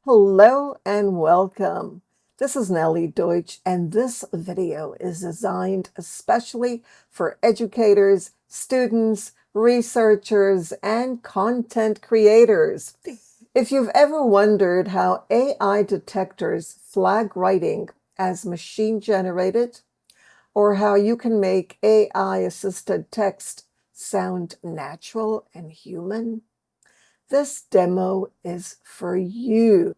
Hello and welcome. This is Nellie Deutsch, and this video is designed especially for educators, students, researchers, and content creators. If you've ever wondered how AI detectors flag writing as machine generated, or how you can make AI assisted text sound natural and human, this demo is for you.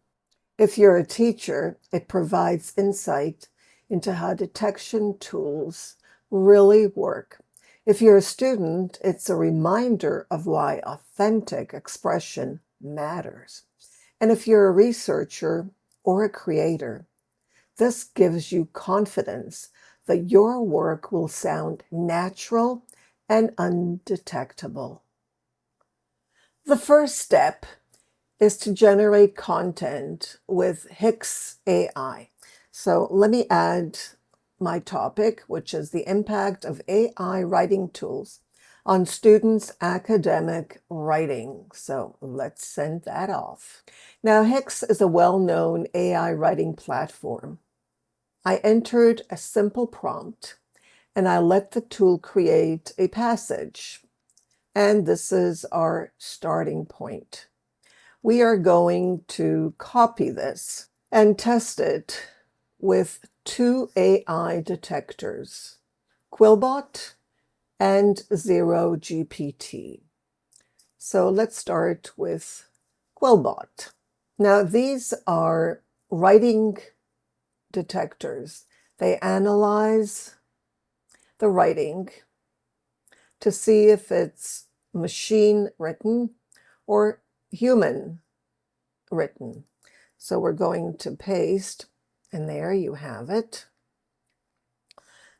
If you're a teacher, it provides insight into how detection tools really work. If you're a student, it's a reminder of why authentic expression matters. And if you're a researcher or a creator, this gives you confidence that your work will sound natural and undetectable. The first step is to generate content with HIX AI. So let me add my topic, which is the impact of AI writing tools on students' academic writing. So let's send that off. Now, HIX is a well-known AI writing platform. I entered a simple prompt and I let the tool create a passage. And this is our starting point. We are going to copy this and test it with two AI detectors, Quillbot and Zero GPT. So let's start with Quillbot. Now, these are writing detectors. They analyze the writing to see if it's machine written or human written. So we're going to paste, and there you have it.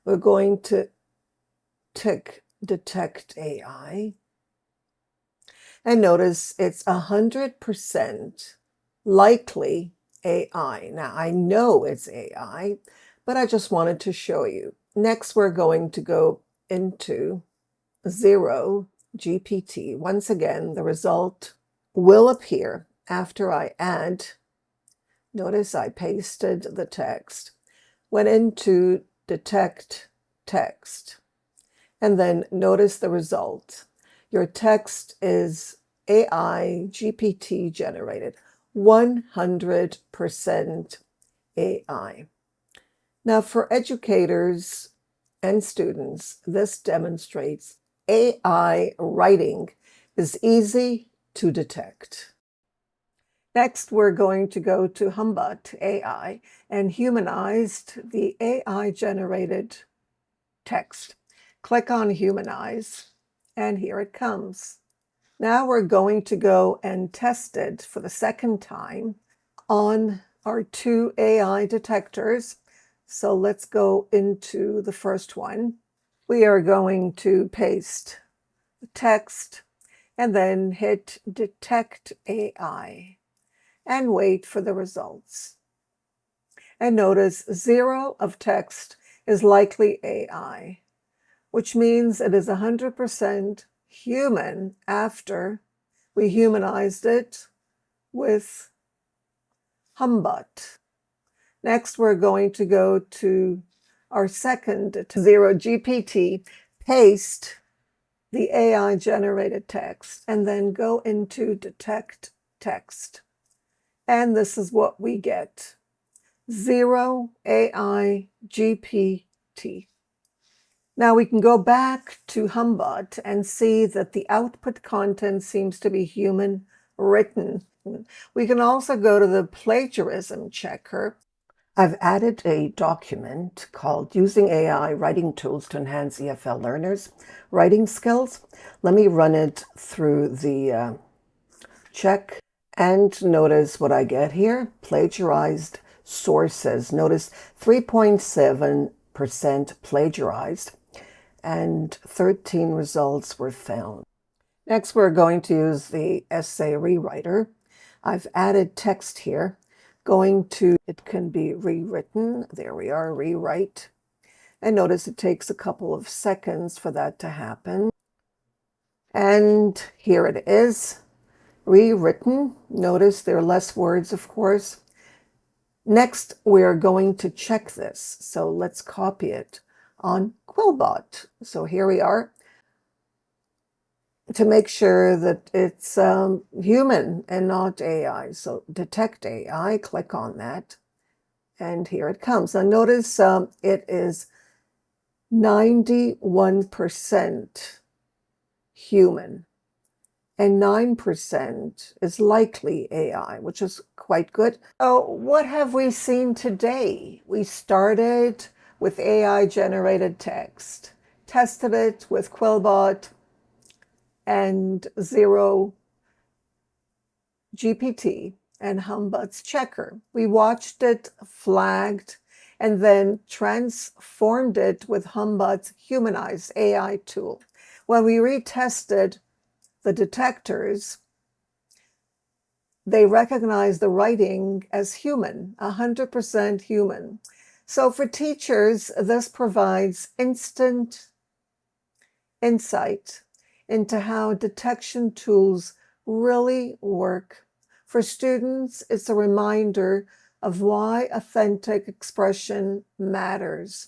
We're going to tick Detect AI. And notice it's 100% likely AI. Now, I know it's AI, but I just wanted to show you. Next, we're going to go into Zero GPT. Once again, the result will appear after I add. Notice I pasted the text, went into Detect Text, and then notice the result. Your text is AI GPT generated, 100% AI. Now, for educators and students, this demonstrates AI writing is easy to detect. Next, we're going to go to HumBot AI and humanized the AI-generated text. Click on Humanize, and here it comes. Now we're going to go and test it for the second time on our two AI detectors. So let's go into the first one. We are going to paste the text and then hit Detect AI and wait for the results. And notice zero of text is likely AI, which means it is 100% human after we humanized it with HumBot. Next, we're going to go to our second Zero GPT, paste the AI-generated text, and then go into Detect Text. And this is what we get. Zero AI GPT. Now we can go back to HumBot and see that the output content seems to be human written. We can also go to the plagiarism checker. I've added a document called Using AI Writing Tools to Enhance EFL Learners' Writing Skills. Let me run it through the check and notice what I get here. Plagiarized sources. Notice 3.7% plagiarized and 13 results were found. Next, we're going to use the essay rewriter. I've added text here. Going to, it can be rewritten. There we are, rewrite. And notice it takes a couple of seconds for that to happen. And here it is. rewritten. Notice there are less words, of course. Next, we're going to check this. So let's copy it on Quillbot. So here we are, to make sure that it's human and not AI. So detect AI, click on that, and here it comes. Now notice it is 91% human and 9% is likely AI, which is quite good. Oh, what have we seen today? We started with AI generated text, tested it with Quillbot and Zero GPT and HumBot's checker. We watched it, flagged, and then transformed it with HumBot's Humanize AI tool. When we retested the detectors, they recognize the writing as human, 100% human. So for teachers, this provides instant insight into how detection tools really work. For students, it's a reminder of why authentic expression matters.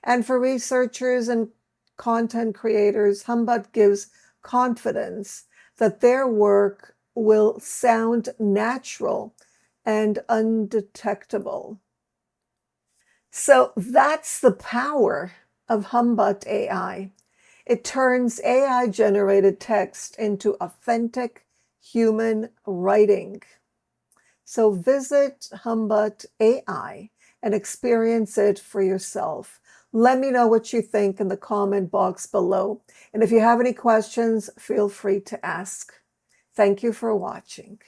And for researchers and content creators, HumBot gives confidence that their work will sound natural and undetectable. So that's the power of HumBot AI. It turns AI-generated text into authentic human writing. So visit HumBot AI and experience it for yourself. Let me know what you think in the comment box below. And if you have any questions, feel free to ask. Thank you for watching.